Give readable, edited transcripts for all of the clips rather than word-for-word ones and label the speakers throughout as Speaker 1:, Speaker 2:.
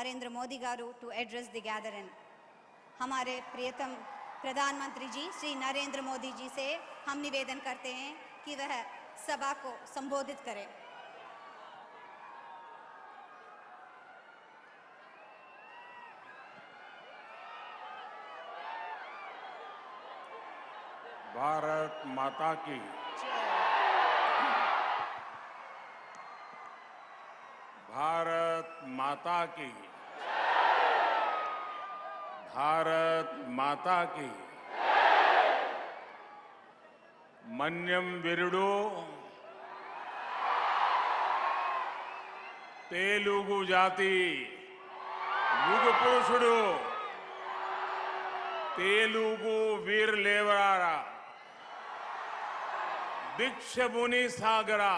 Speaker 1: Narendra Modi garu to address the gathering. हमारे प्रियतम प्रधानमंत्री जी श्री नरेंद्र मोदी जी से हम निवेदन करते हैं कि वह सभा को संबोधित करें।
Speaker 2: भारत माता की भारत माता की भारत माता की मन्यम विरुडु तेलुगु जाति युग पुरुषुडु तेलुगु वीर लेवरारा दीक्षभूनि सागरा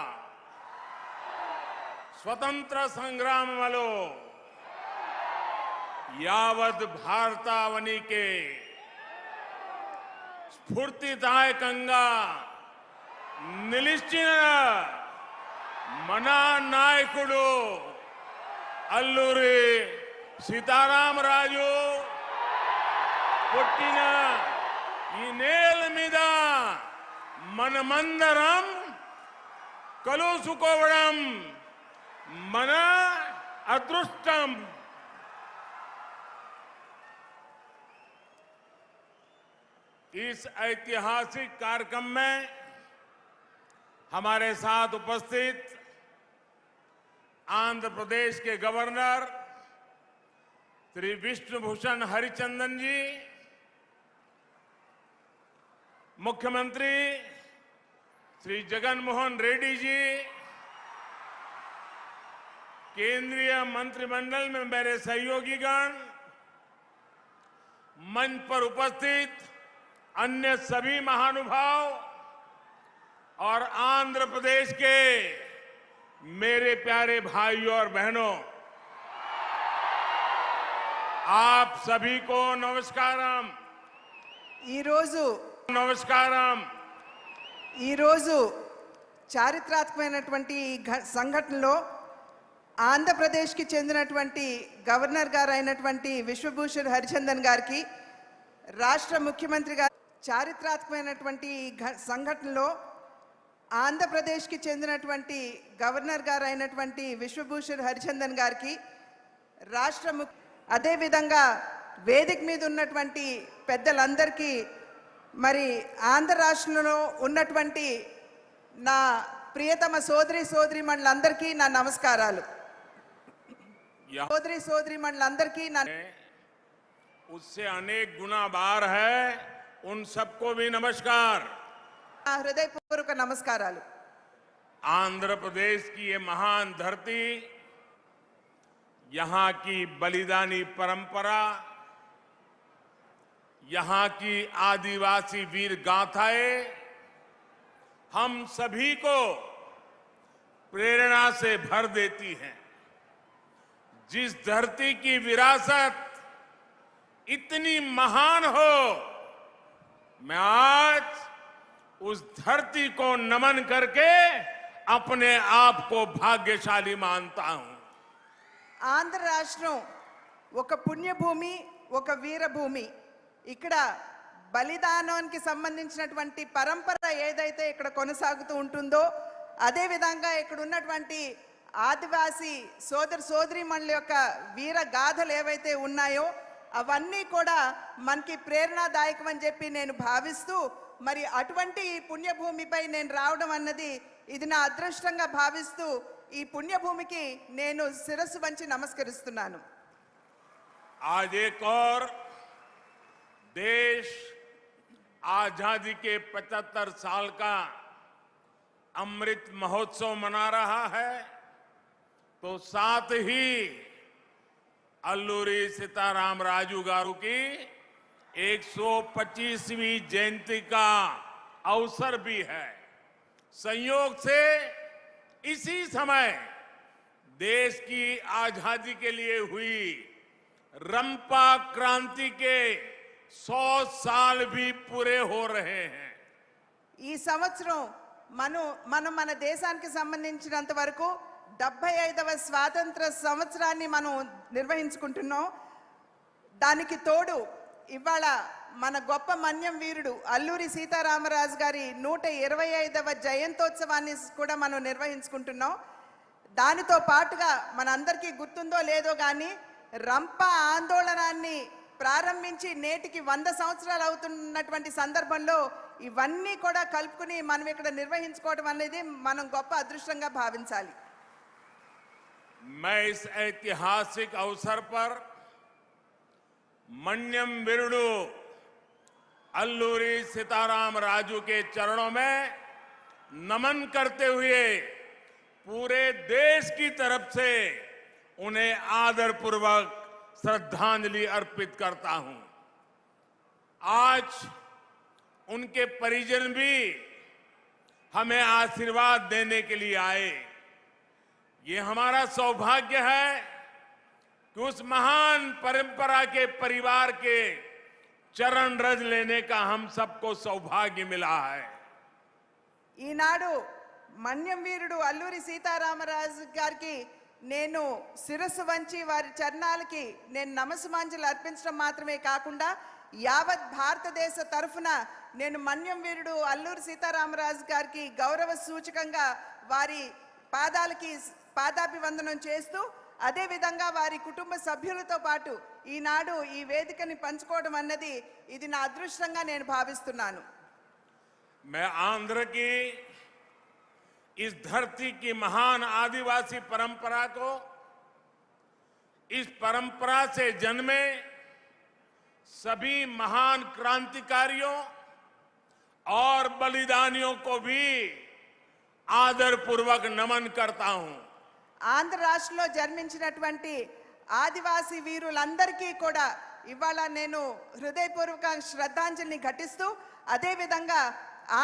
Speaker 2: स्वतंत्र संग्राम वालो यावत भारतावनी के स्फूर्तिदायकंगा निलिश्चिन मना नायकुडु अल्लूरी सीताराम राजू पुट्टिन ई नेल मीद मनमंदरम कलुसुकोवडम मन अदृष्टम। इस ऐतिहासिक कार्यक्रम में हमारे साथ उपस्थित आंध्र प्रदेश के गवर्नर श्री विष्णुभूषण हरिचंदन जी, मुख्यमंत्री श्री जगन मोहन रेड्डी जी, केंद्रीय मंत्रिमंडल में मेरे सहयोगीगण, मंच पर उपस्थित अन्य सभी महानुभाव और आंध्र प्रदेश के मेरे प्यारे भाइयों और बहनों, आप सभी को नमस्कारम। నమస్కారం।
Speaker 3: ఈరోజు చారిత్రాత్మకమైనటువంటి సంఘటనలో ఆంధ్రప్రదేశ్కి చెందినటువంటి గవర్నర్ గారు అయినటువంటి విశ్వభూషణ్ హరిచందన్ గారికి రాష్ట్ర ముఖ్యమంత్రి గారు చారిత్రాత్మకమైనటువంటి సంఘటనలో ఆంధ్రప్రదేశ్కి చెందినటువంటి గవర్నర్ గారు అయినటువంటి విశ్వభూషణ్ హరిచందన్ గారికి రాష్ట్ర అదే విధంగా వేదిక మీద ఉన్నటువంటి పెద్దలందరికీ మరి ఆంధ్ర రాష్ట్రంలో ఉన్నటువంటి నా ప్రియతమ సోదరీమణులందరికీ నా నమస్కారాలు। సోదరీమణులందరికీ నా
Speaker 2: उससे अनेक गुना बार है, उन सबको भी नमस्कार।
Speaker 3: हृदयपूर्वक नमस्कारालु।
Speaker 2: आंध्र प्रदेश की ये महान धरती, यहाँ की बलिदानी परंपरा, यहाँ की आदिवासी वीर गाथाएं हम सभी को प्रेरणा से भर देती हैं। जिस धरती की विरासत इतनी महान हो, मैं आज उस धरती को नमन करके अपने आप को भाग्यशाली मानता हूं।
Speaker 3: ఆంధ్ర రాష్ట్రం ఒక పుణ్యభూమి, ఒక వీరభూమి। ఇక్కడ బలిదానానికి సంబంధించినటువంటి పరంపర ఏదైతే ఇక్కడ కొనసాగుతూ ఉంటుందో, అదే విధంగా ఇక్కడ ఉన్నటువంటి ఆదివాసి సోదరీమణుల యొక్క వీర గాథలు ఏవైతే ఉన్నాయో అవన్నీ కూడా మనకి ప్రేరణాదాయకం అని చెప్పి నేను భావిస్తూ, మరి అటువంటి పుణ్యభూమిపై నేను రావడం అన్నది ఇది నా అదృష్టంగా భావిస్తూ ఈ పుణ్యభూమికి నేను శిరస్సు వంచి నమస్కరిస్తున్నాను।
Speaker 2: आज एक और देश आजादी के 75 साल का अमृत महोत्सव मना रहा है, तो साथ ही अल्लूरी सीताराम राजू गारू की 125वीं जयंती का अवसर भी है। संयोग से इसी समय देश की आजादी के लिए हुई रंपा क्रांति के 100 साल भी पूरे हो रहे हैं।
Speaker 3: ఈ సంవత్సరం మన దేశానికి సంబంధించినంత వరకు 75వ స్వాతంత్ర సంవత్సరాన్ని మనం నిర్వహించుకుంటున్నాం. దానికి తోడు ఇవాళ మన గొప్ప మన్యం వీరుడు అల్లూరి సీతారామరాజు గారి 125వ జయంతోత్సవాన్ని కూడా మనం నిర్వహించుకుంటున్నాం. దానితో పాటుగా మనందరికీ గుర్తుందో లేదో కానీ రంప ఆందోళనాన్ని ప్రారంభించి నేటికి 100 సంవత్సరాలు అవుతున్నటువంటి సందర్భంలో ఇవన్నీ కూడా కలుపుకుని మనం ఇక్కడ నిర్వహించుకోవడం అనేది మనం గొప్ప అదృష్టంగా భావించాలి.
Speaker 2: मैं इस ऐतिहासिक अवसर पर मन्यम वीरुडु अल्लूरी सीताराम राजू के चरणों में नमन करते हुए पूरे देश की तरफ से उन्हें आदरपूर्वक श्रद्धांजलि अर्पित करता हूं. आज उनके परिजन भी हमें आशीर्वाद देने के लिए आए. ये हमारा सौभाग्य है कि उस महान परंपरा के परिवार के चरण रज लेने का हम सबको सौभाग्य मिला है.
Speaker 3: ఈనాడు మన్యం వీరుడు అల్లూరి సీతారామరాజు గారికి నేను శిరస్సు వంచి వారి చరణాలకి నేను నమస్సుమాంజలి అర్పించడం మాత్రమే కాకుండా యావత్ భారతదేశ తరఫున నేను మన్యం వీరుడు అల్లూరి సీతారామరాజు గారికి గౌరవ సూచకంగా వారి పాదాలకి పాదాభివందనం చేస్తూ అదే విధంగా వారి కుటుంబ సభ్యులతో పాటు ఈనాడు ఈ వేదికని పంచుకోవడం అన్నది ఇది నా అదృష్టంగా నేను భావిస్తున్నాను.
Speaker 2: मैं आंध्र की इस धरती की महान आदिवासी परंपरा को, इस परंपरा से जन्मे सभी महान क्रांतिकारियों और बलिदानियों को भी आदरपूर्वक नमन करता हूं.
Speaker 3: ఆంధ్ర రాష్ట్రంలో జన్మించినటువంటి ఆదివాసీ వీరులందరికీ కూడా ఇవాళ నేను హృదయపూర్వక శ్రద్ధాంజలిని ఘటిస్తూ అదే విధంగా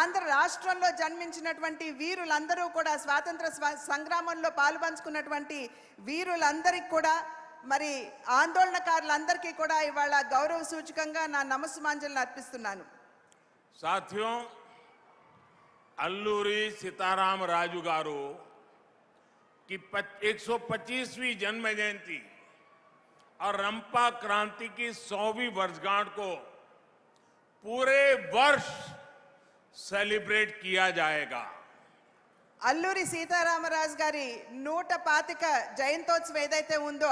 Speaker 3: ఆంధ్ర రాష్ట్రంలో జన్మించినటువంటి వీరులందరూ కూడా స్వాతంత్ర సంగ్రామంలో పాలుపంచుకున్నటువంటి వీరులందరికీ కూడా మరి ఆందోళనకారులందరికీ కూడా ఇవాళ గౌరవ సూచకంగా నా నమస్సుమాంజలిని అర్పిస్తున్నాను.
Speaker 2: साथियों, अल्लूरी सीताराम राजू गारू की 125वीं जन्म जयंती और रंपा क्रांति की 100वीं वर्षगांठ को पूरे वर्ष सेलिब्रेट किया जाएगा.
Speaker 3: అల్లూరి సీతారామరాజు గారి 125వ జయంతోత్సవం ఏదైతే ఉందో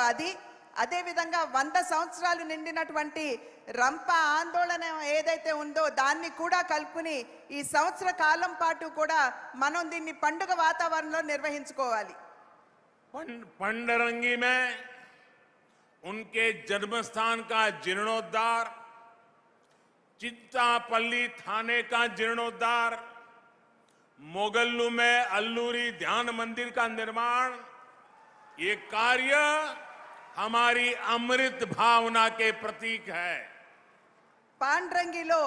Speaker 3: అదే విధంగా 100 సంవత్సరాలు నిండినటువంటి రంప ఆందోళన ఏదైతే ఉందో దాన్ని కూడా కలుపుకుని ఈ సంవత్సర కాలం పాటు కూడా మనం దీన్ని పండుగ వాతావరణంలో నిర్వహించుకోవాలి.
Speaker 2: पंडरंगी में उनके जन्मस्थान का जीर्णोद्धार, चित्तापल्ली थाने का जीर्णोद्धार, मोगल्लू में अल्लूरी ध्यान मंदिर का निर्माण, ये कार्य हमारी अमृत भावना के प्रतीक है.
Speaker 3: పాండ్రంగిలో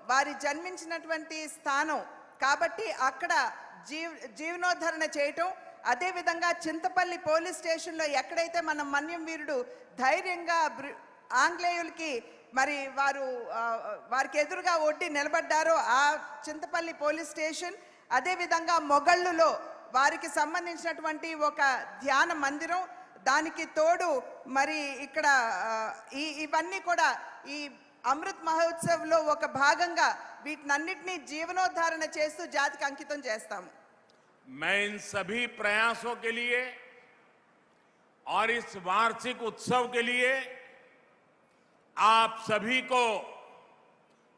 Speaker 3: వారి జన్మించినటువంటి స్థానం కాబట్టి అక్కడ జీవనోద్ధరణ చేయటం, అదే విధంగా చింతపల్లి పోలీస్ స్టేషన్లో ఎక్కడైతే మన మన్యం వీరుడు ధైర్యంగా ఆంగ్లేయులకి మరి వారికి ఎదురుగా ఒడ్డి నిలబడ్డారో ఆ చింతపల్లి పోలీస్ స్టేషన్, అదే విధంగా మొగళ్ళులో వారికి సంబంధించినటువంటి ఒక ధ్యాన మందిరం, దానికి తోడు మరి ఇక్కడ ఇవన్నీ కూడా ఈ అమృత్ మహోత్సవ్లో ఒక భాగంగా వీటినన్నిటినీ జీవనోద్ధారణ చేస్తూ జాతికి అంకితం చేస్తాము.
Speaker 2: मैं इन सभी प्रयासों के लिए और इस वार्षिक उत्सव के लिए आप सभी को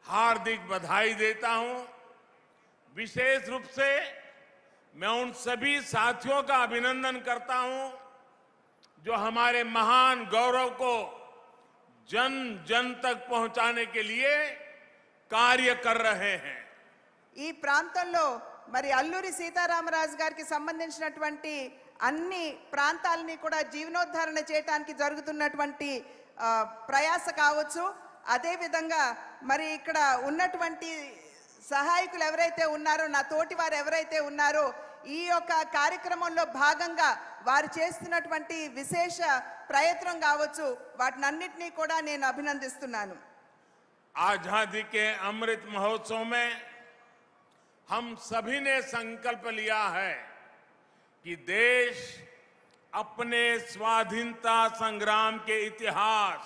Speaker 2: हार्दिक बधाई देता हूं. विशेष रूप से मैं उन सभी साथियों का अभिनंदन करता हूं जो हमारे महान गौरव को जन जन तक पहुंचाने के लिए कार्य कर रहे हैं.
Speaker 3: ఈ ప్రాంతంలో మరి అల్లూరి సీతారామరాజు గారికి సంబంధించినటువంటి అన్ని ప్రాంతాలని కూడా జీవనోద్ధరణ చేయడానికి జరుగుతున్నటువంటి ప్రయాస కావచ్చు, అదే విధంగా మరి ఇక్కడ ఉన్నటువంటి సహాయకులు ఎవరైతే ఉన్నారో, నా తోటి వారు ఎవరైతే ఉన్నారో, ఈ యొక్క కార్యక్రమంలో భాగంగా వారు చేస్తున్నటువంటి విశేష ప్రయత్నం కావచ్చు, వాటినన్నిటినీ కూడా నేను అభినందిస్తున్నాను.
Speaker 2: आजादी के अमृत महोत्सव में हम सभी ने संकल्प लिया है कि देश अपने स्वाधीनता संग्राम के इतिहास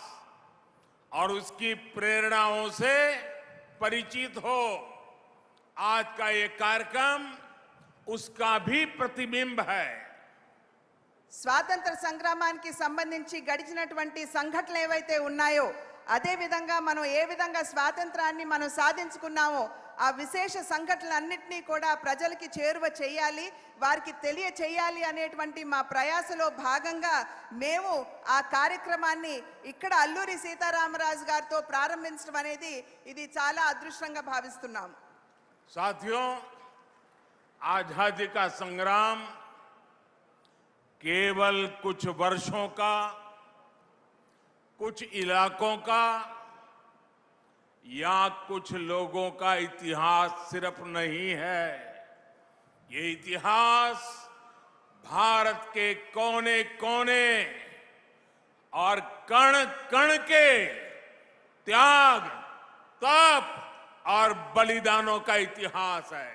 Speaker 2: और उसकी प्रेरणाओं से परिचित हो। आज का ये कार्यक्रम उसका भी प्रतिबिंब है।
Speaker 3: స్వాతంత్ర సంగ్రామానికి సంబంధించి గడిచినటువంటి సంఘటనలు ఏవైతే ఉన్నాయో అదే విధంగా మనం ఏ విధంగా స్వాతంత్రాన్ని మనం సాధించుకున్నామో ఆ విశేష సంఘటనలన్నింటినీ కూడా ప్రజలకి చేరువ చేయాలి, వారికి తెలియచేయాలి అనేటువంటి మా ప్రయాసలో భాగంగా మేము ఆ కార్యక్రమాన్ని ఇక్కడ అల్లూరి సీతారామరాజు గారితో ప్రారంభించడం అనేది ఇది చాలా అదృష్టంగా భావిస్తున్నాం।
Speaker 2: साथियों, आजादी का संग्राम केवल कुछ वर्षों का, कुछ इलाकों का या कुछ लोगों का इतिहास सिर्फ नहीं है। ये इतिहास भारत के कोने कोने और कण कण के त्याग, तप और बलिदानों का इतिहास है।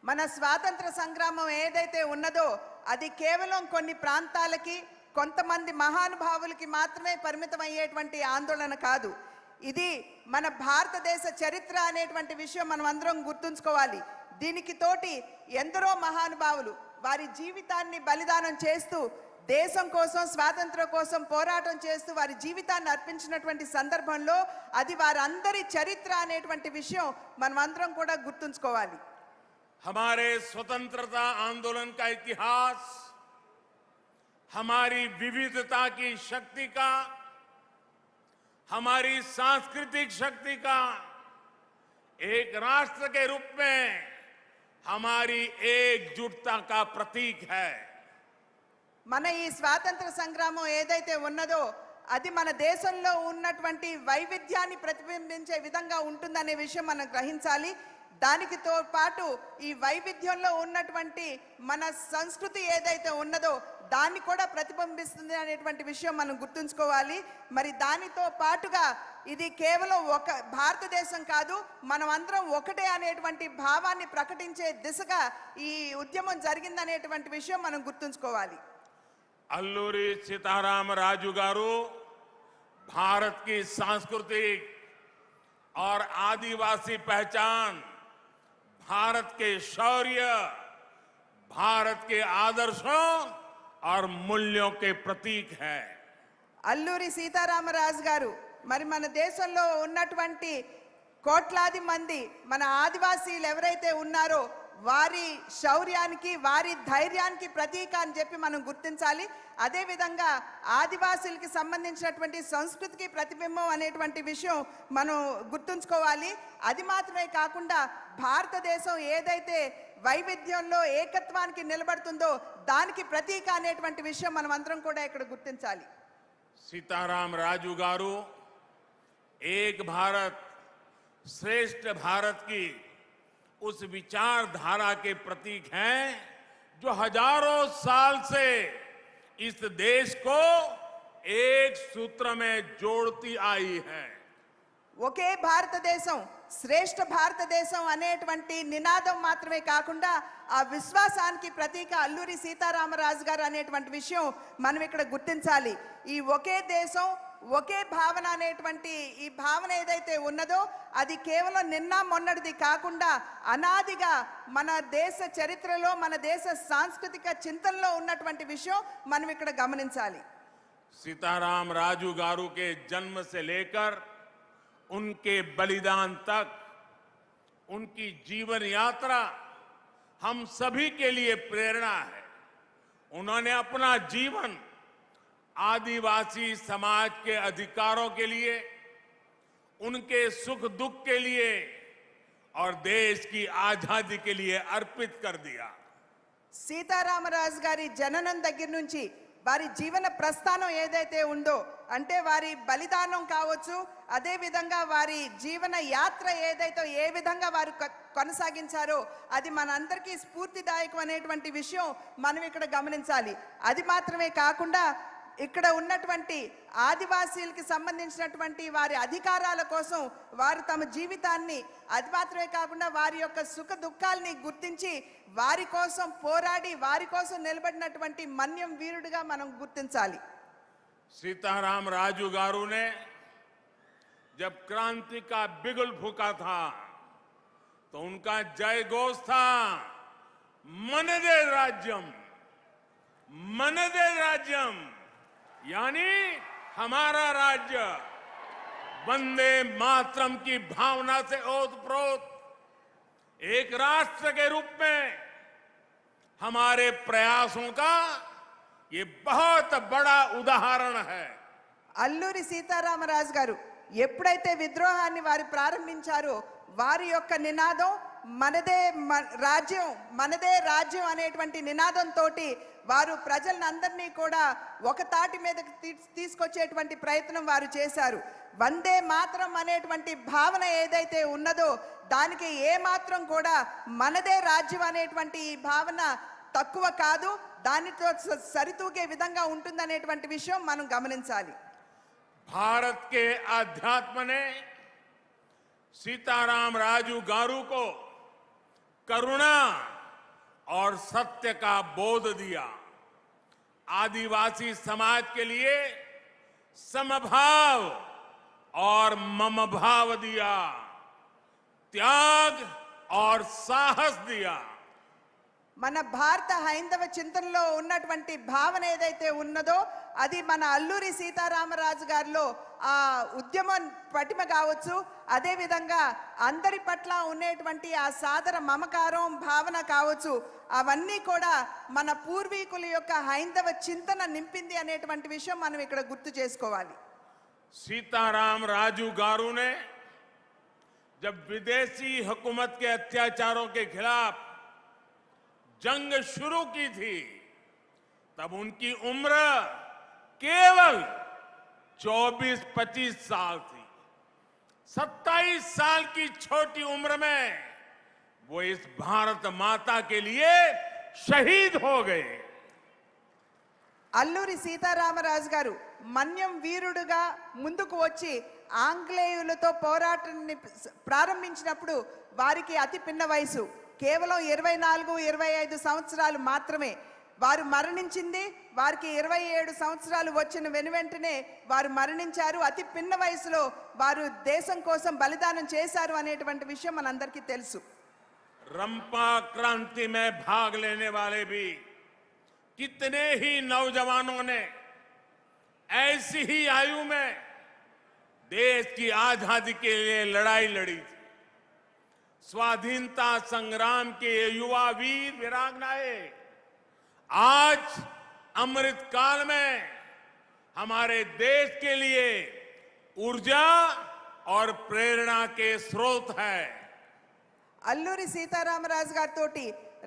Speaker 3: మన స్వాతంత్ర సంగ్రామం ఏదైతే ఉన్నదో అది కేవలం కొన్ని ప్రాంతాలకి కొంతమంది మహానుభావులకి మాత్రమే పరిమితమయ్యేటువంటి ఆందోళన కాదు। ఇది మన భారతదేశ చరిత్ర అనేటువంటి విషయం మనం అందరం గుర్తుంచుకోవాలి। దీనికి తోటి ఎందరో మహానుభావులు వారి జీవితాన్ని బలిదానం చేస్తూ దేశం కోసం, స్వాతంత్ర్యం కోసం పోరాటం చేస్తూ వారి జీవితాన్ని అర్పించినటువంటి సందర్భంలో అది వారందరి చరిత్ర అనేటువంటి విషయం మనం అందరం కూడా గుర్తుంచుకోవాలి।
Speaker 2: हमारे स्वतंत्रता आंदोलन का इतिहास हमारी विविधता की शक्ति का, हमारी सांस्कृतिक शक्ति का, एक राष्ट्र के रूप में हमारी एकजुटता का प्रतीक है।
Speaker 3: మన ఈ స్వాతంత్ర సంగ్రామం ఏదైతే ఉన్నదో అది మన దేశంలో ఉన్నటువంటి వైవిధ్యాన్ని ప్రతిబింబించే విధంగా ఉంటుందనే విషయం మనం గ్రహించాలి। దానితో పాటు ఈ వైవిధ్యంలో ఉన్నటువంటి మన సంస్కృతి ఏదైతే ఉన్నదో దాన్ని కూడా ప్రతిబింబిస్తుంది అనేటువంటి విషయం మనం గుర్తుంచుకోవాలి। మరి దానితో పాటుగా ఇది కేవలం ఒక భారతదేశం కాదు, మనం అందరం ఒకటే అనేటువంటి భావాన్ని ప్రకటించే దిశగా ఈ ఉద్యమం జరిగిందనేటువంటి విషయం మనం గుర్తుంచుకోవాలి।
Speaker 2: अल्लूरी सीताराम राजू गारू भारत की सांस्कृतिक और आदिवासी पहचान, भारत के शौर्य, भारत के आदर्शों और मूल्यों के प्रतीक है।
Speaker 3: అల్లూరి సీతారామరాజు గారు మరి మన దేశంలో ఉన్నటువంటి కోట్లాది మంది మన ఆదివాసీలు ఎవరైతే ఉన్నారో వారి శౌర్యానికి, వారి ధైర్యానికి ప్రతీక అని చెప్పి మనం గుర్తించాలి। అదే విధంగా ఆదివాసీలకు సంబంధించినటువంటి సంస్కృతికి ప్రతిబింబం అనేటువంటి విషయం మనం గుర్తుంచుకోవాలి। అది మాత్రమే కాకుండా భారతదేశం ఏదైతే వైవిధ్యంలో ఏకత్వానికి నిలబడుతుందో దానికి ప్రతీక అనేటువంటి విషయం మనం అందరం కూడా ఇక్కడ గుర్తించాలి।
Speaker 2: सीताराम राजू गारू एक भारत श्रेष्ठ भारत की उस विचारधारा के प्रतीक हैं जो हजारों साल से इस देश को एक सूत्र में जोड़ती आई है।
Speaker 3: ఒకే భారతదేశం, శ్రేష్ఠ భారతదేశం అనేటువంటి నినాదం మాత్రమే కాకుండా ఆ విశ్వాసానికి ప్రతీక అల్లూరి సీతారామరాజు గారు అనేటువంటి విషయం మనం ఇక్కడ గుర్తించాలి। ఈ ఒకే దేశం, ఒకే భావన అనేటువంటి ఈ భావన ఏదైతే ఉన్నదో అది కేవలం నిన్న మొన్నటిది కాకుండా అనాదిగా మన దేశ చరిత్రలో, మన దేశ సాంస్కృతిక చింతనలో ఉన్నటువంటి విషయం మనం ఇక్కడ గమనించాలి।
Speaker 2: सीताराम राजू गारू के जन्म से लेकर उनके बलिदान तक उनकी जीवन यात्रा हम सभी के लिए प्रेरणा है। उन्होंने अपना जीवन आदिवासी समाज के अधिकारों के लिए, उनके सुख दुख के लिए और देश की आजादी के लिए अर्पित कर दिया।
Speaker 3: సీతారామరాజు గారి జననం దగ్గర నుంచి వారి జీవన ప్రస్థానం ఏదైతే ఉందో అంటే వారి బలిదానం కావచ్చు, అదే విధంగా వారి జీవన యాత్ర ఏదైతే ఏ విధంగా వారు కొనసాగించారో అది మనందరికీ స్ఫూర్తిదాయకం అనేటువంటి విషయం మనం ఇక్కడ గమనించాలి। అది మాత్రమే కాకుండా ఇక్కడ ఉన్నటువంటి ఆదివాసీలకు సంబంధించినటువంటి వారి అధికారాల కోసం వారు తమ జీవితాన్ని అది మాత్రమే కాకుండా వారి యొక్క సుఖ దుఃఖాలని గుర్తించి వారి కోసం పోరాడి వారి కోసం నిలబడినటువంటి మన్యం వీరుడిగా మనం గుర్తించాలి.
Speaker 2: सीताराम राजू गारू ने जब क्रांति का बिगुल फूका था तो उनका जय घोष था मनदे राज्यम, मनदे राज्यम, यानी हमारा राज्य. वंदे मातरम की भावना से ओतप्रोत एक राष्ट्र के रूप में हमारे प्रयासों का ये बहुत बड़ा उदाहरण है.
Speaker 3: అల్లూరి సీతారామరాజు గారు ఎప్పుడైతే విద్రోహాన్ని వారు ప్రారంభించారో వారి యొక్క నినాదం మనదే రాజ్యం, మనదే రాజ్యం అనేటువంటి నినాదంతో వారు ప్రజలందరినీ కూడా ఒక తాటి మీదకి తీసుకొచ్చేటువంటి ప్రయత్నం వారు చేశారు. వందే మాత్రం అనేటువంటి భావన ఏదైతే ఉన్నదో దానికి ఏ మాత్రం కూడా మనదే రాజ్యం అనేటువంటి ఈ భావన తక్కువ కాదు, దానితో సరితూగే విధంగా ఉంటుందనేటువంటి విషయం మనం గమనించాలి.
Speaker 2: भारत के आध्यात्म ने सीताराम राजू गारू को करुणा और सत्य का बोध दिया. आदिवासी समाज के लिए समभाव और ममभाव दिया, त्याग और साहस दिया.
Speaker 3: మన భారత హైందవ చింతనలో ఉన్నటువంటి భావన ఏదైతే ఉన్నదో అది మన అల్లూరి సీతారామరాజు గారిలో ఆ ఉద్యమం పటిమ కావచ్చు, అదే విధంగా అందరి పట్ల ఉండేటువంటి ఆ సాదర మమకారం భావన కావచ్చు, అవన్నీ కూడా మన పూర్వీకుల యొక్క హైందవ చింతన నింపింది అనేటువంటి విషయం మనం ఇక్కడ గుర్తు చేసుకోవాలి.
Speaker 2: सीताराम राजू गारू ने जब विदेशी हुकूमत के अत्याचारों के खिलाफ जंग शुरू की थी तब उनकी उम्र केवल 24-25 साल थी. 27 साल की छोटी उम्र में वो इस भारत माता के लिए शहीद हो गए.
Speaker 3: అల్లూరి సీతారామరాజు గారు మన్యం వీరుడుగా ముందుకు వచ్చి ఆంగ్లేయులతో పోరాటాన్ని ప్రారంభించినప్పుడు వారికి అతి పిన్న వయసు కేవలం 24-25 సంవత్సరాలు మాత్రమే. వారు మరణించింది వారికి 27 సంవత్సరాలు వచ్చిన వెనువెంటనే వారు మరణించారు. అతి పిన్న వయసులో వారు దేశం కోసం బలిదానం చేశారు అనేటువంటి విషయం మనందరికీ తెలుసు.
Speaker 2: रंपा क्रांति में भाग लेने वाले भी कितने ही नौजवानों ने ऐसी ही आयु में देश की आजादी के लिए लड़ाई लड़ी थी. स्वाधीनता संग्राम के युवा वीर वीरांगनाएं आज अमृत काल में हमारे देश के लिए ऊर्जा और प्रेरणा के स्रोत है.
Speaker 3: అల్లూరి సీతారామరాజు గారితోటి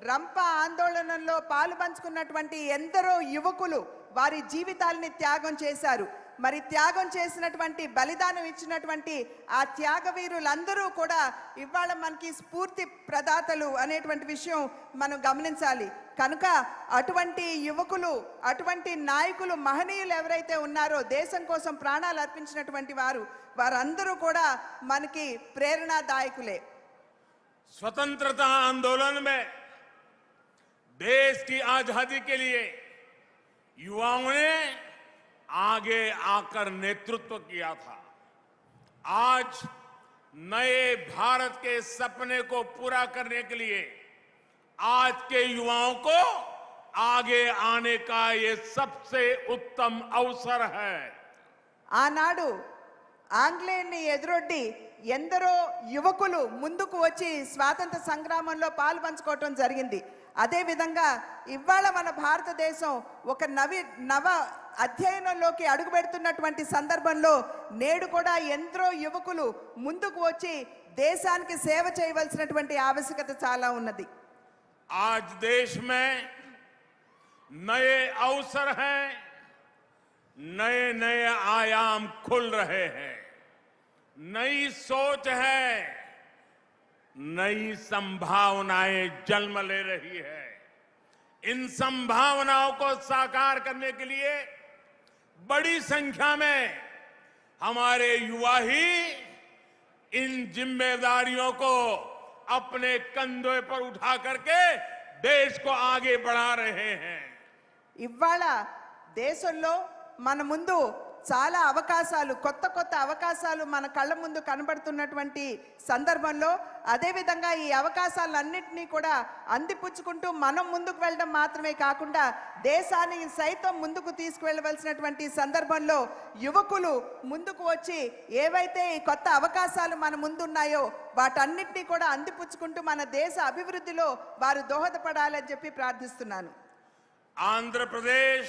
Speaker 3: రంప ఆందోళనలో పాలు పంచుకున్నటువంటి ఎందరో యువకులు వారి జీవితాలని త్యాగం చేశారు. మరి త్యాగం చేసినటువంటి బలిదానం ఇచ్చినటువంటి ఆ త్యాగవీరులందరూ కూడా ఇవాళ మనకి స్ఫూర్తి ప్రదాతలు అనేటువంటి విషయం మనం గమనించాలి. కనుక అటువంటి యువకులు అటువంటి నాయకులు మహనీయులు ఎవరైతే ఉన్నారో దేశం కోసం ప్రాణాలు అర్పించినటువంటి వారందరూ కూడా మనకి ప్రేరణాదాయకులే.
Speaker 2: स्वतंत्रता आंदोलन में देश की आजादी के लिए युवाओं ने आगे आकर नेतृत्व किया था. आज नए भारत के सपने को पूरा करने के लिए आज के युवाओं को आगे आने का ये सबसे उत्तम अवसर है.
Speaker 3: ఆనాడు ఆంగ్లేయుల్ని ఎదురొడ్డి ఎందరో యువకులు ముందుకు వచ్చి స్వాతంత్ర సంగ్రామంలో పాలు పంచుకోవటం జరిగింది. అదే విధంగా ఇవాళ మన భారతదేశం ఒక నవ అధ్యయనంలోకి అడుగుపెడుతున్నటువంటి సందర్భంలో నేడు కూడా ఎందరో యువకులు ముందుకు వచ్చి దేశానికి సేవ చేయవలసినటువంటి ఆవశ్యకత చాలా ఉన్నది.
Speaker 2: आज देश में नए अवसर हैं, नए नए आयाम खुल रहे हैं, नई सोच है, नई संभावनाएं जन्म ले रही है. इन संभावनाओं को साकार करने के लिए बड़ी संख्या में हमारे युवा ही इन जिम्मेदारियों को अपने कंधों पर उठा करके देश को आगे बढ़ा रहे हैं।
Speaker 3: ఇవాళ దేశంలో మన ముందు చాలా అవకాశాలు కొత్త కొత్త అవకాశాలు మన కళ్ళ ముందు కనబడుతున్నటువంటి సందర్భంలో అదే విధంగా ఈ అవకాశాలన్నింటినీ కూడా అందిపుచ్చుకుంటూ మనం ముందుకు వెళ్ళడం మాత్రమే కాకుండా దేశాన్ని సైతం ముందుకు తీసుకువెళ్ళవలసినటువంటి సందర్భంలో యువకులు ముందుకు వచ్చి ఏవైతే ఈ కొత్త అవకాశాలు మన ముందు ఉన్నాయో వాటన్నిటినీ కూడా అందిపుచ్చుకుంటూ మన దేశ అభివృద్ధిలో వారు దోహదపడాలని చెప్పి ప్రార్థిస్తున్నాను।
Speaker 2: आंध्र प्रदेश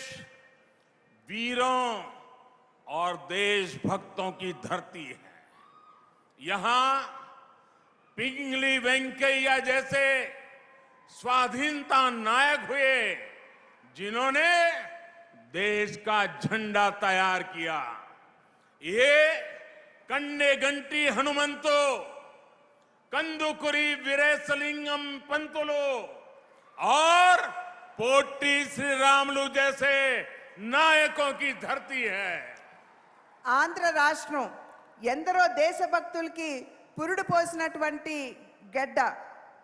Speaker 2: वीरों और देशभक्तों की धरती है। यहां पिंगली वेंकैया जैसे स्वाधीनता नायक हुए जिन्होंने देश का झंडा तैयार किया। ये कन्नेगंटी हनुमंतो, कंदुकुरी वीरेशलिंगम पंतुलु और पोट्टी श्री रामुलु जैसे नायकों की धरती है।
Speaker 3: ఆంధ్ర రాష్ట్రం ఎందరో దేశభక్తులకి పురుడు పోసినటువంటి గడ్డ।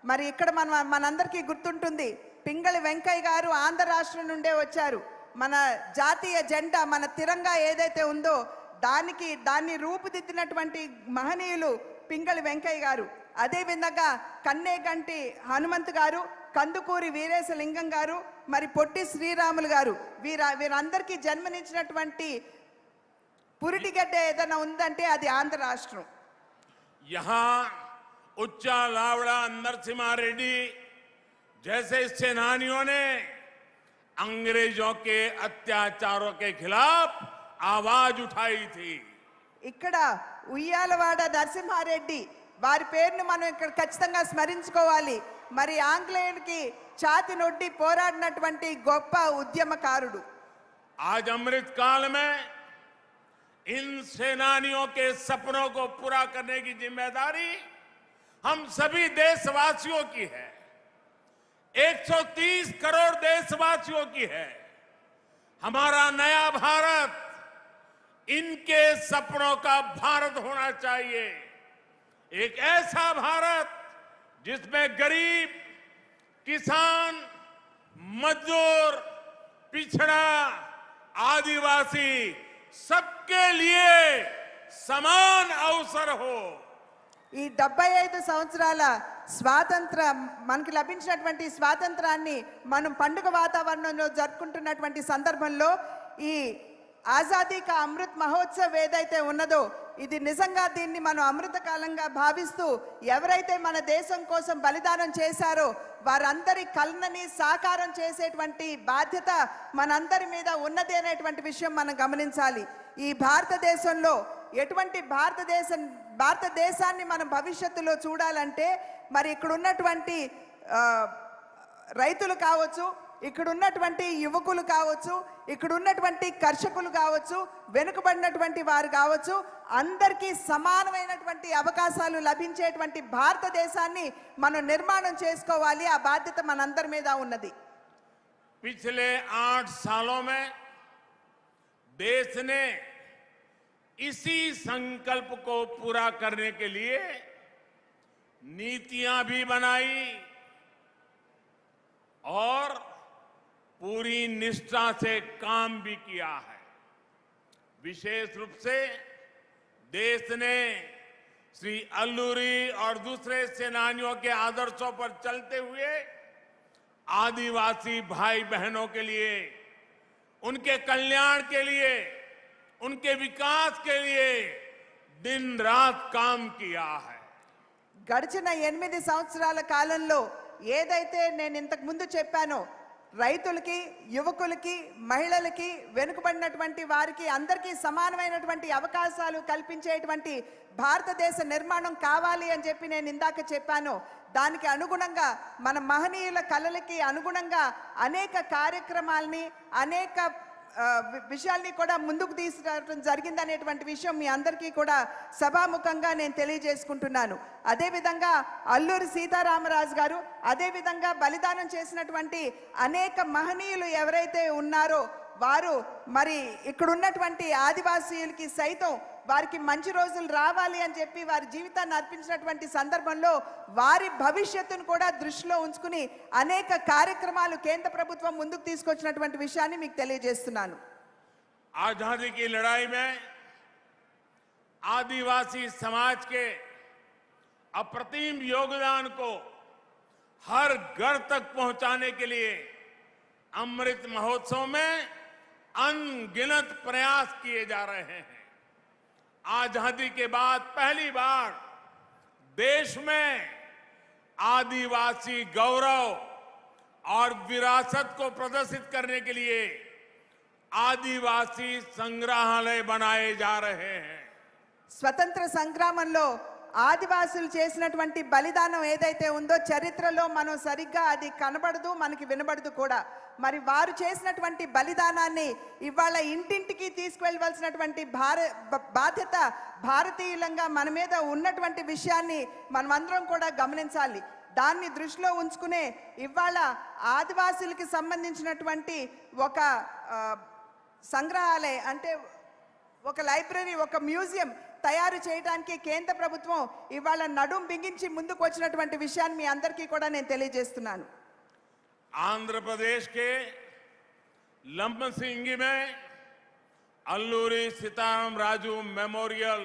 Speaker 3: మరి ఇక్కడ మనందరికీ గుర్తుంటుంది పింగళి వెంకయ్య గారు ఆంధ్ర రాష్ట్రం నుండే వచ్చారు। మన జాతీయ జెండా మన తిరంగా ఏదైతే ఉందో దాన్ని రూపుదిద్దినటువంటి మహనీయులు పింగళి వెంకయ్య గారు। అదే విధంగా కన్నేగంటి హనుమంత్ గారు, కందుకూరి వీరేశలింగం గారు, మరి పొట్టి శ్రీరాములు గారు వీరందరికీ జన్మనిచ్చినటువంటి పురిటిగడ్డ ఏదైనా ఉందంటే అది ఆంధ్ర రాష్ట్రం।
Speaker 2: यहां उच्चा लावड़ा नरसिम्हा रेड्डी जैसे सेनानियों ने अंग्रेजों के अत्याचारों के खिलाफ आवाज उठाई थी।
Speaker 3: ఇక్కడ ఉయ్యాలవాడ నరసింహారెడ్డి వారి పేరును మనం ఇక్కడ ఖచ్చితంగా స్మరించుకోవాలి। మరి ఆంగ్లేయులకి ఛాతి నొడ్డి పోరాడినటువంటి గొప్ప ఉద్యమకారుడు।
Speaker 2: आज अमृत काल में इन सेनानियों के सपनों को पूरा करने की जिम्मेदारी हम सभी देशवासियों की है। 130 करोड़ देशवासियों की है। हमारा नया भारत इनके सपनों का भारत होना चाहिए। एक ऐसा भारत जिसमें गरीब, किसान, मजदूर, पिछड़ा, आदिवासी सबके लिए समान अवसर हो।
Speaker 3: ఈ 75 సంవత్సరాల మనకి లభించినటువంటి స్వాతంత్రాన్ని మనం పండుగ వాతావరణంలో జరుపుకుంటున్నటువంటి సందర్భంలో ఈ ఆజాదీ కా అమృత్ మహోత్సవ్ ఏదైతే ఉన్నదో ఇది నిజంగా దీన్ని మనం అమృత కాలంగా భావిస్తూ ఎవరైతే మన దేశం కోసం బలిదానం చేశారో వారందరి కలనని సాకారం చేసేటువంటి బాధ్యత మనందరి మీద ఉన్నది అనేటువంటి విషయం మనం గమనించాలి। ఈ భారతదేశంలో ఎటువంటి భారతదేశాన్ని మనం భవిష్యత్తులో చూడాలంటే మరి ఇక్కడ ఉన్నటువంటి రైతులు కావచ్చు, ఇక్కడ ఉన్నటువంటి యువకులు కావచ్చు, ఇక్కడ ఉన్నటువంటి కర్షకులు కావచ్చు, వెనుకబడినటువంటి వారు కావచ్చు, అందరికీ సమానమైనటువంటి అవకాశాలు లభించేటువంటి భారతదేశాన్ని మనం నిర్మాణం చేసుకోవాలి। ఆ బాధ్యత మనందరి మీద ఉన్నది।
Speaker 2: पिछले 8 सालों में देश ने इसी संकल्प को पूरा करने के लिए नीतियां भी बनाई और पूरी निष्ठा से काम भी किया है। विशेष रूप से देश ने श्री अल्लूरी और दूसरे सेनानियों के आदर्शों पर चलते हुए आदिवासी भाई बहनों के लिए, उनके कल्याण के लिए, उनके विकास के लिए दिन रात काम किया है।
Speaker 3: గడిచిన 8 సంవత్సరాల కాలంలో ఏదైతే నేను ఇంతకు ముందు చెప్పానో రైతులకి, యువకులకి, మహిళలకి, వెనుకబడినటువంటి వారికి అందరికీ సమానమైనటువంటి అవకాశాలు కల్పించేటువంటి భారతదేశ నిర్మాణం కావాలి అని చెప్పి నేను ఇందాక చెప్పాను। దానికి అనుగుణంగా మన మహనీయుల కలలకి అనుగుణంగా అనేక కార్యక్రమాలని అనేక విషయాల్ని కూడా ముందుకు తీసుకురావడం జరిగింది అనేటువంటి విషయం మీ అందరికీ కూడా సభాముఖంగా నేను తెలియజేసుకుంటున్నాను। అదే విధంగా అల్లూరి సీతారామరాజు గారు, అదే విధంగా బలిదానం చేసినటువంటి అనేక మహనీయులు ఎవరైతే ఉన్నారో వారు మరి ఇక్కడ ఉన్నటువంటి ఆదివాసీయులకి సైతం వారికి మంచి రోజులు రావాలి అని చెప్పి వారి జీవితాన్ని అర్పించినటువంటి సందర్భంలో వారి భవిష్యత్తును కూడా దృష్టిలో ఉంచుకుని అనేక కార్యక్రమాలు కేంద్ర ప్రభుత్వం ముందుకు తీసుకొచ్చినటువంటి విషయాన్ని మీకు తెలియజేస్తున్నాను.
Speaker 2: आजादी की लड़ाई में आदिवासी समाज के अप्रतिम योगदान को हर घर तक पहुंचाने के लिए अमृत महोत्सव में अनगिनत प्रयास किए जा रहे हैं. आजादी के बाद पहली बार देश में आदिवासी गौरव और विरासत को प्रदर्शित करने के लिए आदिवासी संग्रहालय बनाए जा रहे हैं.
Speaker 3: స్వతంత్ర సంగ్రామంలో ఆదివాసులు చేసినటువంటి బలిదానం ఏదైతే ఉందో చరిత్రలో మనం సరిగ్గా అది కనబడదు, మనకి వినబడదు కూడా. మరి వారు చేసినటువంటి బలిదానాన్ని ఇవాళ ఇంటింటికి తీసుకువెళ్ళవలసినటువంటి బాధ్యత భారతీయులంగా మన మీద ఉన్నటువంటి విషయాన్ని మనమందరం కూడా గమనించాలి. దాన్ని దృష్టిలో ఉంచుకునే ఇవాళ ఆదివాసులకి సంబంధించినటువంటి ఒక సంగ్రహాలయం అంటే ఒక లైబ్రరీ, ఒక మ్యూజియం తయారు చేయడానికి కేంద్ర ప్రభుత్వం ఇవాళ నడుం బిగించి ముందుకు వచ్చినటువంటి విషయాన్ని మీ అందరికీ కూడా నేను తెలియజేస్తున్నాను.
Speaker 2: आंध्र प्रदेश के लंबसिंगी में अल्लूरी सीताराम राजू मेमोरियल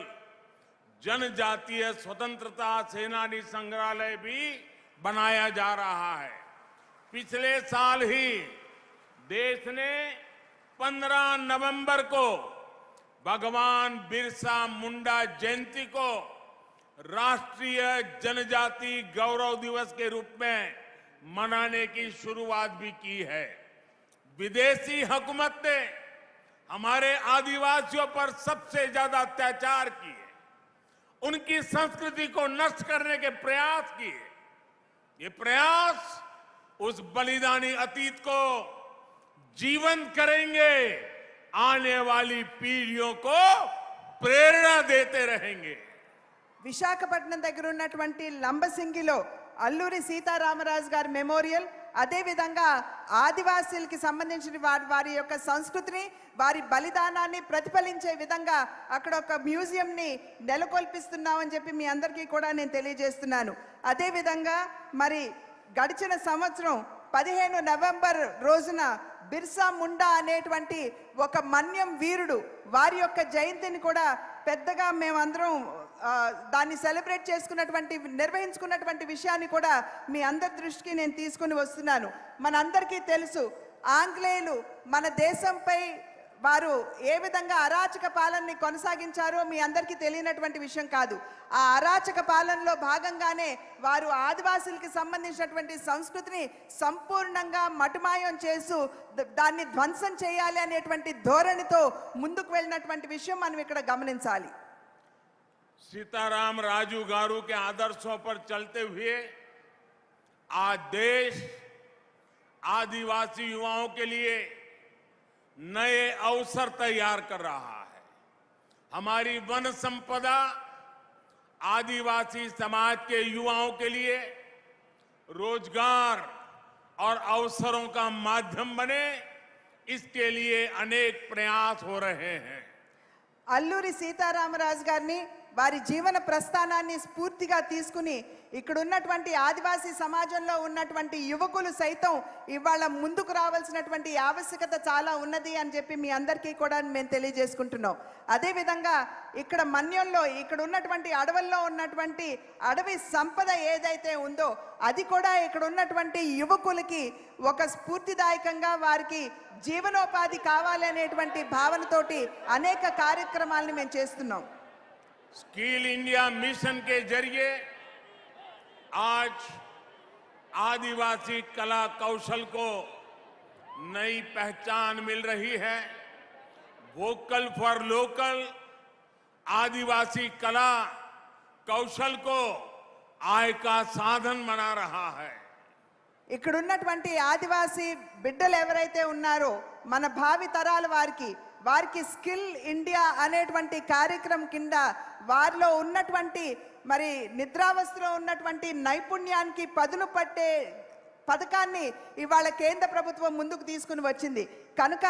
Speaker 2: जनजातीय स्वतंत्रता सेनानी संग्रहालय भी बनाया जा रहा है. पिछले साल ही देश ने 15 नवंबर को भगवान बिरसा मुंडा जयंती को राष्ट्रीय जनजाति गौरव दिवस के रूप में मनाने की शुरुआत भी की है. विदेशी हुकूमत ने हमारे आदिवासियों पर सबसे ज्यादा अत्याचार किए, उनकी संस्कृति को नष्ट करने के प्रयास किए. ये प्रयास उस बलिदानी अतीत को जीवंत करेंगे, आने वाली पीढ़ियों को प्रेरणा देते रहेंगे.
Speaker 3: విశాఖపట్నం దగ్గర ఉన్నటువంటి లంబసింగిలో అల్లూరి సీతారామరాజు గారి మెమోరియల్, అదేవిధంగా ఆదివాసీలకి సంబంధించిన వారి యొక్క సంస్కృతిని, వారి బలిదానాన్ని ప్రతిఫలించే విధంగా అక్కడ ఒక మ్యూజియంని నెలకొల్పిస్తున్నామని చెప్పి మీ అందరికీ కూడా నేను తెలియజేస్తున్నాను. అదేవిధంగా మరి గడిచిన సంవత్సరం 15 నవంబర్ రోజున బిర్సా ముండా అనేటువంటి ఒక మన్యం వీరుడు వారి యొక్క జయంతిని కూడా పెద్దగా మేమందరం దాన్ని సెలబ్రేట్ చేసుకున్నటువంటి నిర్వహించుకున్నటువంటి విషయాన్ని కూడా మీ అందరి దృష్టికి నేను తీసుకుని వస్తున్నాను. మనందరికీ తెలుసు ఆంగ్లేయులు మన దేశంపై వారు ఏ విధంగా అరాచక పాలనని కొనసాగించారో మీ అందరికీ తెలియనటువంటి విషయం కాదు. ఆ అరాచక పాలనలో భాగంగానే వారు ఆదివాసులకి సంబంధించినటువంటి సంస్కృతిని సంపూర్ణంగా మటుమాయం చేస్తూ దాన్ని ధ్వంసం చేయాలి అనేటువంటి ధోరణితో ముందుకు వెళ్ళినటువంటి విషయం మనం ఇక్కడ గమనించాలి.
Speaker 2: सीताराम राजू गारू के आदर्शों पर चलते हुए आज देश आदिवासी युवाओं के लिए नए अवसर तैयार कर रहा है. हमारी वन संपदा आदिवासी समाज के युवाओं के लिए रोजगार और अवसरों का माध्यम बने, इसके लिए अनेक प्रयास हो रहे हैं.
Speaker 3: అల్లూరి సీతారామరాజు గారిని వారి జీవన ప్రస్థానాన్ని స్ఫూర్తిగా తీసుకుని ఇక్కడ ఉన్నటువంటి ఆదివాసీ సమాజంలో ఉన్నటువంటి యువకులు సైతం ఇవాళ ముందుకు రావాల్సినటువంటి ఆవశ్యకత చాలా ఉన్నది అని చెప్పి మీ అందరికీ కూడా మేము తెలియజేసుకుంటున్నాం. అదేవిధంగా ఇక్కడ మన్యంలో ఇక్కడ ఉన్నటువంటి అడవుల్లో ఉన్నటువంటి అడవి సంపద ఏదైతే ఉందో అది కూడా ఇక్కడ ఉన్నటువంటి యువకులకి ఒక స్ఫూర్తిదాయకంగా వారికి జీవనోపాధి కావాలి అనేటువంటి భావనతోటి అనేక కార్యక్రమాలను మేము చేస్తున్నాం.
Speaker 2: स्किल इंडिया मिशन के जरिए आज आदिवासी कला कौशल को नई पहचान मिल रही है. वोकल फॉर लोकल आदिवासी कला कौशल को आय का साधन बना रहा है.
Speaker 3: ఇక్కడ ఉన్నటువంటి ఆదివాసీ బిడ్డలు ఎవరైతే ఉన్నారో మన భావి తరాల వారికి స్కిల్ ఇండియా అనేటువంటి కార్యక్రమం కింద వారిలో ఉన్నటువంటి మరి నిద్రావస్థలో ఉన్నటువంటి నైపుణ్యానికి పదును పట్టే పథకాన్ని ఇవాళ కేంద్ర ప్రభుత్వం ముందుకు తీసుకుని వచ్చింది. కనుక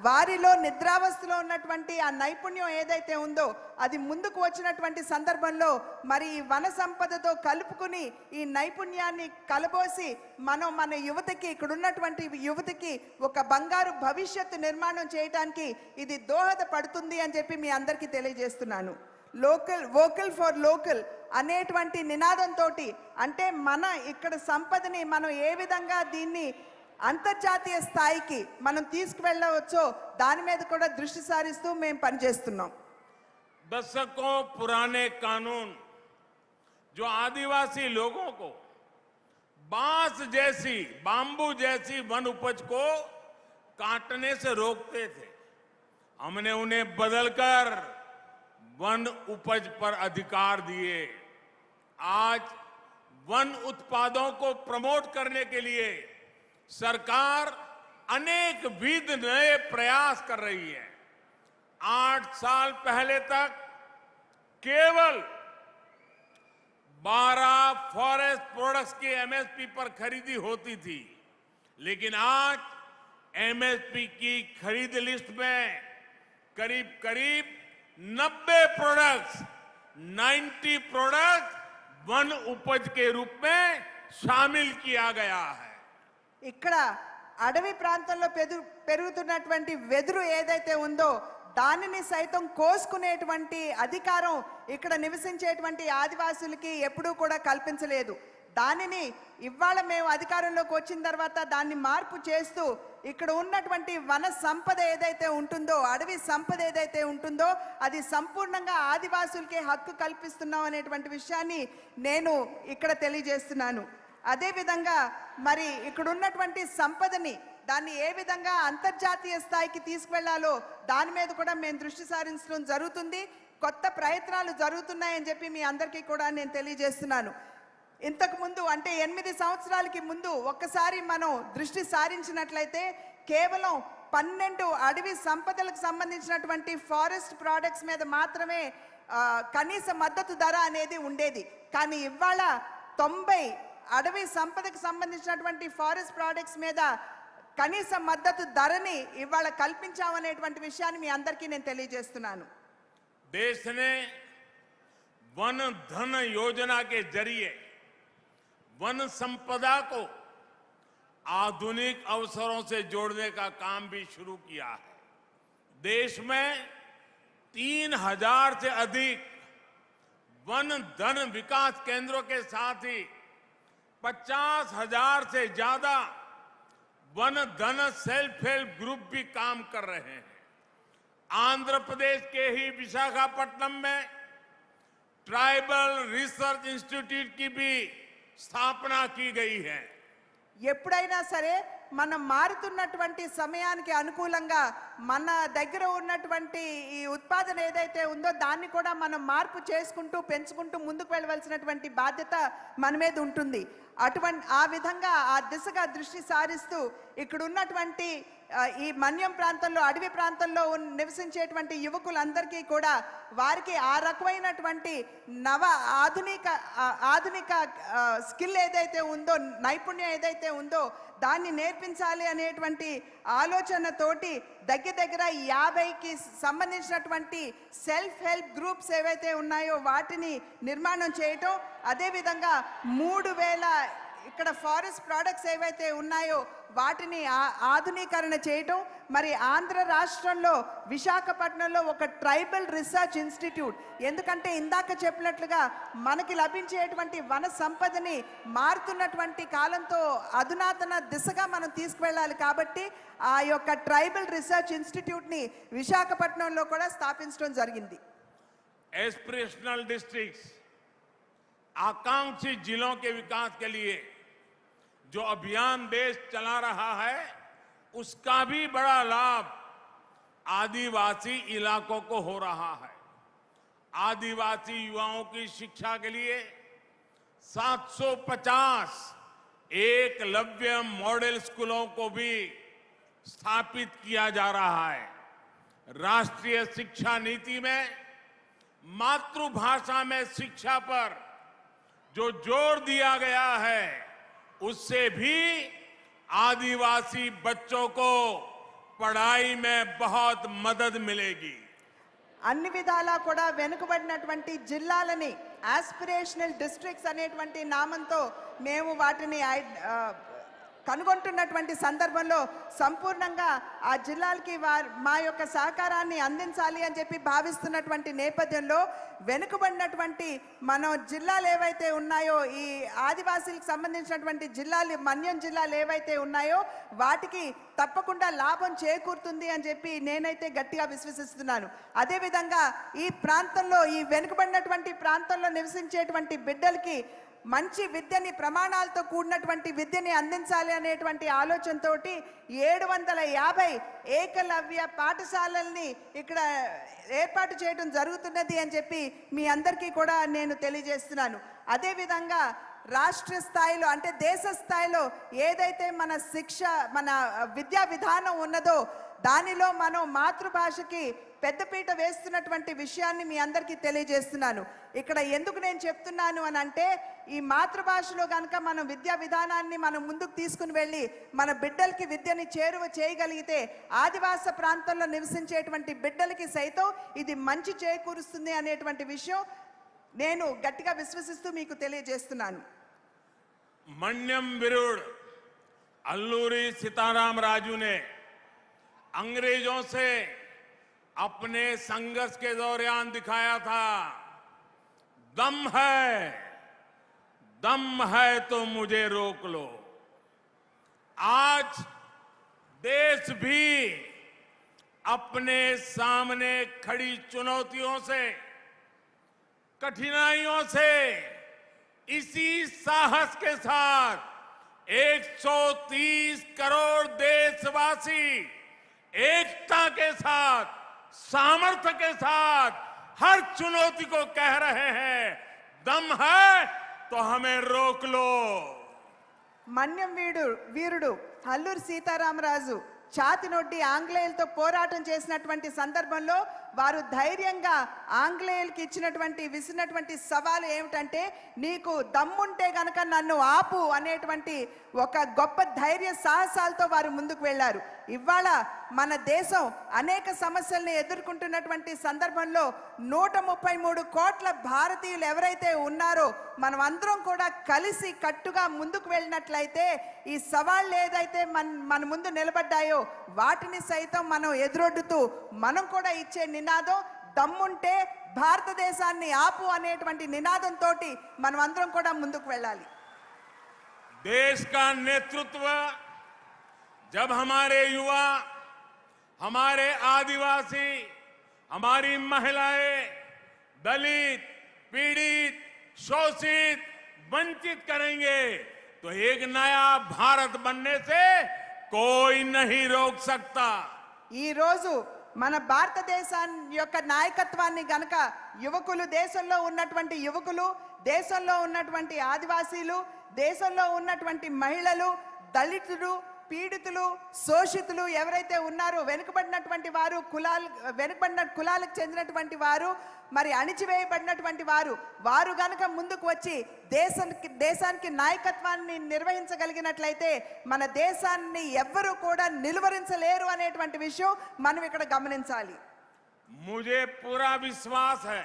Speaker 3: వారిలో నిద్రావస్థలో ఉన్నటువంటి ఆ నైపుణ్యం ఏదైతే ఉందో అది ముందుకు వచ్చినటువంటి సందర్భంలో మరి ఈ వన సంపదతో కలుపుకుని ఈ నైపుణ్యాన్ని కలబోసి మన యువతకి, ఇక్కడ ఉన్నటువంటి యువతకి ఒక బంగారు భవిష్యత్తు నిర్మాణం చేయడానికి ఇది దోహదపడుతుంది అని చెప్పి మీ అందరికీ తెలియజేస్తున్నాను. వోకల్ ఫర్ లోకల్ అనేటువంటి నినాదంతో, అంటే మన ఇక్కడ సంపదని మనం ఏ విధంగా దీన్ని అంతర్జాతీయ స్థాయికి మనం తీసుకువెళ్ళవచ్చో దాని మీద కూడా దృష్టి సారిస్తూ మేము పనిచేస్తున్నాం.
Speaker 2: दशकों पुराने कानून जो आदिवासी लोगों को बांस जैसी, बांबू जैसी वन उपज को काटने से रोकते थे, हमने उन्हें बदलकर वन उपज पर अधिकार दिए। आज वन उत्पादों को प्रमोट करने के लिए सरकार अनेक विध नए प्रयास कर रही है। 8 साल पहले तक केवल 12 फॉरेस्ट प्रोडक्ट्स की एमएसपी पर खरीदी होती थी, लेकिन आज एमएसपी की खरीद लिस्ट में करीब 90 प्रोडक्ट्स, 90 प्रोडक्ट वन उपज के रूप में शामिल किया गया है।
Speaker 3: ఇక్కడ అడవి ప్రాంతంలో పెరుగుతున్నటువంటి వెదురు ఏదైతే ఉందో దానిని సైతం కోసుకునేటువంటి అధికారం ఇక్కడ నివసించేటువంటి ఆదివాసులకి ఎప్పుడూ కూడా కల్పించలేదు. దానిని ఇవాళ మేము అధికారంలోకి వచ్చిన తర్వాత దాన్ని మార్పు చేస్తూ ఇక్కడ ఉన్నటువంటి వన సంపద ఏదైతే ఉంటుందో, అడవి సంపద ఏదైతే ఉంటుందో అది సంపూర్ణంగా ఆదివాసులకే హక్కు కల్పిస్తున్నాం అనేటువంటి విషయాన్ని నేను ఇక్కడ తెలియజేస్తున్నాను. అదేవిధంగా మరి ఇక్కడ ఉన్నటువంటి సంపదని దాన్ని ఏ విధంగా అంతర్జాతీయ స్థాయికి తీసుకువెళ్లాలో దాని మీద కూడా మేము దృష్టి సారించడం జరుగుతుంది. కొత్త ప్రయత్నాలు జరుగుతున్నాయని చెప్పి మీ అందరికీ కూడా నేను తెలియజేస్తున్నాను. ఇంతకు ముందు అంటే 8 సంవత్సరాలకి ముందు ఒక్కసారి మనం దృష్టి సారించినట్లయితే కేవలం 12 అడవి సంపదలకు సంబంధించినటువంటి ఫారెస్ట్ ప్రోడక్ట్స్ మీద మాత్రమే కనీస మద్దతు ధర అనేది ఉండేది. కానీ ఇవాళ 90 అడవి సంపదకు సంబంధించినటువంటి ఫారెస్ట్ ప్రోడక్ట్స్ మీద కనీస మద్దతు ధరని ఇవాళ కల్పించామనేటువంటి విషయాన్ని మీ అందరికీ నేను తెలియజేస్తున్నాను.
Speaker 2: देश ने वन धन योजना के जरिए वन संपदा को आधुनिक अवसरों से जोड़ने का काम भी शुरू किया है। देश में 3000 से अधिक वन धन विकास केंद्रों के साथ ही 50,000 से ज्यादा वन धन सेल्फ हेल्प ग्रुप भी काम कर रहे हैं। आंध्र प्रदेश के ही विशाखापट्टनम में ट्राइबल रिसर्च इंस्टीट्यूट की भी स्थापना की गई है।
Speaker 3: ఎప్పుడైనా సరే మనం మారుతున్నటువంటి సమయానికి అనుకూలంగా మన దగ్గర ఉన్నటువంటి ఈ ఉత్పాదన ఏదైతే ఉందో దాన్ని కూడా మనం మార్పు చేసుకుంటూ పెంచుకుంటూ ముందుకు వెళ్ళవలసినటువంటి బాధ్యత మన మీద ఉంటుంది. ఆ విధంగా ఆ దిశగా దృష్టి సారిస్తూ ఇక్కడ ఉన్నటువంటి ఈ మన్యం ప్రాంతంలో, అడవి ప్రాంతంలో నివసించేటువంటి యువకులందరికీ కూడా వారికి ఆ రకమైనటువంటి ఆధునిక స్కిల్ ఏదైతే ఉందో, నైపుణ్యం ఏదైతే ఉందో దాన్ని నేర్పించాలి అనేటువంటి ఆలోచనతోటి దగ్గర 50కి సంబంధించినటువంటి సెల్ఫ్ హెల్ప్ గ్రూప్స్ ఏవైతే ఉన్నాయో వాటిని నిర్మాణం చేయటం, అదేవిధంగా 3000 ఇక్కడ ఫారెస్ట్ ప్రోడక్ట్స్ ఏవైతే ఉన్నాయో వాటిని ఆధునీకరణ చేయటం. మరి ఆంధ్ర రాష్ట్రంలో విశాఖపట్నంలో ఒక ట్రైబల్ రీసెర్చ్ ఇన్స్టిట్యూట్, ఎందుకంటే ఇందాక చెప్పినట్లుగా మనకి లభించేటువంటి వన సంపదని మారుతున్నటువంటి కాలంతో అధునాతన దిశగా మనం తీసుకువెళ్ళాలి కాబట్టి ఆ యొక్క ట్రైబల్ రీసెర్చ్ ఇన్స్టిట్యూట్ని విశాఖపట్నంలో కూడా స్థాపించడం జరిగింది.
Speaker 2: एस्पिरेशनल डिस्ट्रिक्ट्स, आकांक्षी जिलों के विकास के लिए जो अभियान देश चला रहा है उसका भी बड़ा लाभ आदिवासी इलाकों को हो रहा है। आदिवासी युवाओं की शिक्षा के लिए 750 एकलव्य मॉडल स्कूलों को भी स्थापित किया जा रहा है। राष्ट्रीय शिक्षा नीति में मातृभाषा में शिक्षा पर जो जोर दिया गया है उससे भी आदिवासी बच्चों को पढ़ाई में बहुत मदद मिलेगी।
Speaker 3: అన్ని విధాలా కూడా వెనుకబడినటువంటి జిల్లాలని ఆస్పిరేషనల్ డిస్ట్రిక్ట్స్ అనేటువంటి నామంతో మేము వాటిని కనుగొంటున్నటువంటి సందర్భంలో సంపూర్ణంగా ఆ జిల్లాలకి మా యొక్క సహకారాన్ని అందించాలి అని చెప్పి భావిస్తున్నటువంటి నేపథ్యంలో వెనుకబడినటువంటి మన జిల్లాలు ఏవైతే ఉన్నాయో ఈ ఆదివాసీలకు సంబంధించినటువంటి జిల్లాలు మన్యం జిల్లాలు ఏవైతే ఉన్నాయో వాటికి తప్పకుండా లాభం చేకూరుతుంది అని చెప్పి నేనైతే గట్టిగా విశ్వసిస్తున్నాను. అదేవిధంగా ఈ ప్రాంతంలో ఈ వెనుకబడినటువంటి ప్రాంతంలో నివసించేటువంటి బిడ్డలకి మంచి విద్యని ప్రమాణాలతో కూడినటువంటి విద్యని అందించాలి అనేటువంటి ఆలోచనతోటి 750 ఏకలవ్య పాఠశాలల్ని ఇక్కడ ఏర్పాటు చేయడం జరుగుతున్నది అని చెప్పి మీ అందరికీ కూడా నేను తెలియజేస్తున్నాను. అదేవిధంగా రాష్ట్ర స్థాయిలో అంటే దేశ స్థాయిలో ఏదైతే మన శిక్ష మన విద్యా విధానం ఉన్నదో దానిలో మనం మాతృభాషకి పెద్దపీట వేస్తున్నటువంటి విషయాన్ని మీ అందరికీ తెలియజేస్తున్నాను. ఇక్కడ ఎందుకు నేను చెప్తున్నాను అని అంటే ఈ మాతృభాషలో కనుక మనం విద్యా విధానాన్ని మనం ముందుకు తీసుకుని వెళ్ళి మన బిడ్డలకి విద్యని చేరువ చేయగలిగితే ఆదివాస ప్రాంతంలో నివసించేటువంటి బిడ్డలకి సైతం ఇది మంచి చేకూరుస్తుంది అనేటువంటి విషయం నేను గట్టిగా విశ్వసిస్తూ మీకు తెలియజేస్తున్నాను.
Speaker 2: मन्यम विरुड़ अल्लूरी सीताराम राजू ने अंग्रेजों से अपने संघर्ष के दौरान दिखाया था दम है तो मुझे रोक लो। आज देश भी अपने सामने खड़ी चुनौतियों से कठिनाइयों से इसी साहस के साथ 130 करोड़ देशवासी एकता के साथ सामर्थ्य के साथ हर चुनौती को कह रहे हैं दम है तो हमें रोक लो।
Speaker 3: మన్యం వీరుడు అల్లూరి సీతారామరాజు ఛాతి నొడ్డి ఆంగ్లేయులతో పోరాటం చేసినటువంటి సందర్భంలో వారు ధైర్యంగా ఆంగ్లేయులకి విసిరినటువంటి సవాలు ఏమిటంటే నీకు దమ్ముంటే గనక నన్ను ఆపు అనేటువంటి ఒక గొప్ప ధైర్య సాహసాలతో వారు ముందుకు వెళ్ళారు. ఇవాళ మన దేశం అనేక సమస్యల్ని ఎదుర్కొంటున్నటువంటి సందర్భంలో 133 కోట్ల భారతీయులు ఎవరైతే ఉన్నారో మనం అందరం కూడా కలిసి కట్టుగా ముందుకు వెళ్ళినట్లయితే ఈ సవాళ్ళు ఏదైతే మన ముందు నిలబడ్డాయో వాటిని సైతం మనం ఎదురొడ్డుతూ మనం కూడా ఇచ్చే నినాదం దమ్ముంటే భారతదేశాన్ని ఆపు అనేటువంటి నినాదంతో మనం అందరం కూడా ముందుకు వెళ్ళాలి.
Speaker 2: देश का नेतृत्व जब हमारे युवा, हमारे आदिवासी, हमारी महिलाएं, दलित, पीड़ित, शोषित, वंचित करेंगे तो एक नया भारत बनने से कोई नहीं रोक सकता।
Speaker 3: ఈ రోజు మన భారతదేశాన్ని యొక్క నాయకత్వాన్ని గనక యువకులు దేశంలో ఉన్నటువంటి యువకులు, దేశంలో ఉన్నటువంటి ఆదివాసీలు, దేశంలో ఉన్నటువంటి మహిళలు, దళితులు, పీడితులు, శోషితులు ఎవరైతే ఉన్నారో వెనుకబడినటువంటి వారు వెనుకబడిన కులాలకు చెందినటువంటి వారు మరి అణిచివేయబడినటువంటి వారు గనక ముందుకు వచ్చి దేశానికి నాయకత్వాన్ని నిర్వహించగలిగినట్లయితే మన దేశాన్ని ఎవ్వరూ కూడా నిలువరించలేరు అనేటువంటి విషయం మనం ఇక్కడ గమనించాలి.
Speaker 2: मुझे पूरा विश्वास है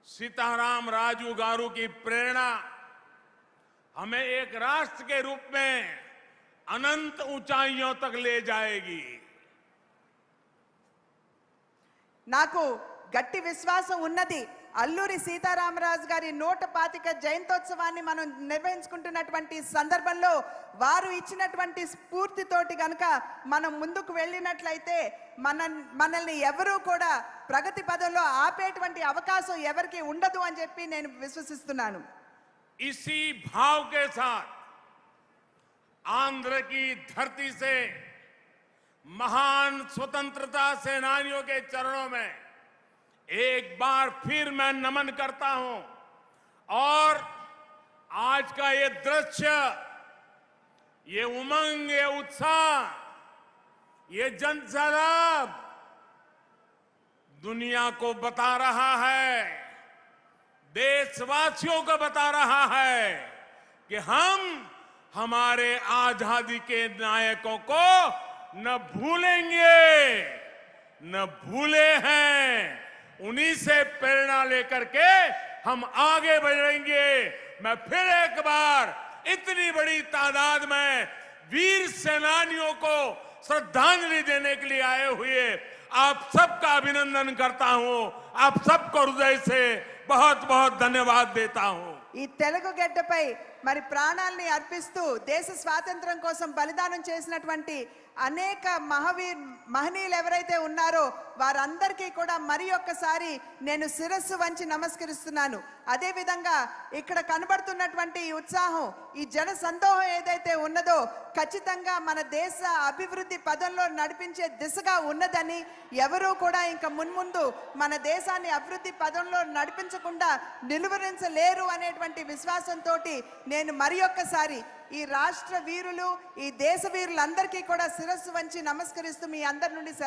Speaker 2: सीताराम राजू गारू की प्रेरणा हमें एक राष्ट्र के रूप में अनंत ऊंचाइयों तक ले जाएगी।
Speaker 3: నాకు గట్టి విశ్వాసం ఉన్నది అల్లూరి సీతారామరాజు గారి 125 జయంతోత్సవాన్ని మనం నిర్వహించుకుంటున్నటువంటి సందర్భంలో వారు ఇచ్చినటువంటి స్ఫూర్తితోటి గనక మనం ముందుకు వెళ్ళినట్లయితే మనల్ని ఎవరూ కూడా ప్రగతి పదంలో ఆపేటువంటి అవకాశం ఎవరికి ఉండదు అని చెప్పి నేను విశ్వసిస్తున్నాను.
Speaker 2: इसी भाव के साथ आंध्र की धरती से महान स्वतंत्रता सेनानियों के चरणों में एक बार फिर मैं नमन करता हूं और आज का ये दृश्य, ये उमंग, ये उत्साह, ये जनसैलाब दुनिया को बता रहा है, देशवासियों को बता रहा है कि हम हमारे आजादी के नायकों को न भूलेंगे, न भूले हैं। उन्हीं से प्रेरणा लेकर के हम आगे बढ़ेंगे। मैं फिर एक बार इतनी बड़ी तादाद में वीर सेनानियों को श्रद्धांजलि देने के लिए आए हुए आप सबका अभिनंदन करता हूं। आप सबको हृदय से बहुत बहुत धन्यवाद देता हूं।
Speaker 3: ఈ తెలుగు గడ్డపై మరి ప్రాణాల్ని అర్పిస్తూ దేశ స్వాతంత్ర్యం కోసం బలిదానం చేసినటువంటి అనేక మహనీయులు ఎవరైతే ఉన్నారో వారందరికీ కూడా మరి ఒక్కసారి నేను శిరస్సు వంచి నమస్కరిస్తున్నాను. అదే విధంగా ఇక్కడ కనబడుతున్నటువంటి ఈ ఉత్సాహం, ఈ జన సందోహం ఏదైతే ఉన్నదో ఖచ్చితంగా మన దేశ అభివృద్ధి పదంలో నడిపించే దిశగా ఉన్నదని, ఎవరూ కూడా ఇంకా మున్ముందు మన దేశాన్ని అభివృద్ధి పదంలో నడిపించకుండా నిలువరించలేరు అనేటువంటి విశ్వాసంతో నేను మరి ఒక్కసారి ఈ రాష్ట్ర వీరులు, ఈ దేశ వీరులందరికీ కూడా శిరస్సు వంచి నమస్కరిస్తూ మీ అందరి నుండి